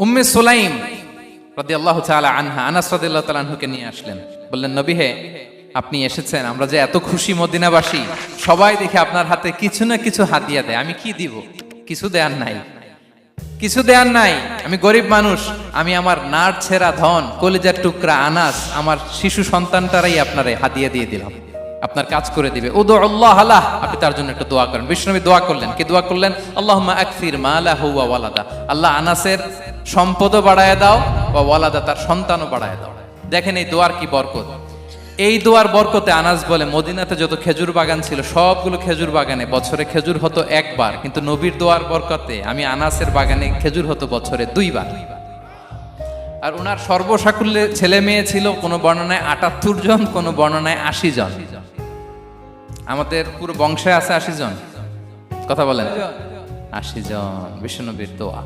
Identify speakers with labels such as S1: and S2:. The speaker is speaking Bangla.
S1: উম্মে সুলাইম রাদিয়াল্লাহু তাআলা আনহা আনাস রাদিয়াল্লাহু তাআলা আনহুকে নিয়ে আসলেন, বললেন, নবী হে, আপনি এসেছেন, আমরা যে এত খুশি মদিনাবাসী, সবাই দেখে আপনার হাতে কিছু না কিছু হাদিয়া দেয়, আমি কি দিব? কিছু দেয়ার নাই, কিছু দেয়ার নাই, আমি গরিব মানুষ, আমি আমার নাড় ছেঁড়া ধন, কলিজার টুকরা আনাস, আমার শিশু সন্তানটারাই আপনারে হাদিয়া দিয়ে দিলাম, আপনার কাজ করে দিবে। উদু আল্লাহ আলাহ, আপনি তার জন্য একটু দোয়া করেন। বিষ্ণুনবী দোয়া করলেন, কি দোয়া করলেন? আল্লাহুম্মা আকসির মালাহু ওয়া ওয়ালাদা, আল্লাহ আনাসের সম্পদও বাড়ায় দাও, ওয়া ওয়ালাদা, তার সন্তানও বাড়ায় দাও। দেখেন এই দোয়ার কি বরকত। এই দোয়ার বরকতে আনাস বলে, মদিনাতে যত খেজুর বাগান ছিল সবগুলো খেজুর বাগানে বছরে খেজুর হতো একবার, কিন্তু নবীর দোয়ার বরকতে আমি আনাসের বাগানে খেজুর হতো বছরে 2 বার। আর ওনার সর্বসাকুল্যে ছেলে মেয়ে ছিল, কোন বর্ণনায় 78 জন, কোন বর্ণনায় 80 জন। আমাদের পুরো বংশে আছে 80 জন, কথা বলেন, 80 জন। বিশ্বনবীর দোয়া।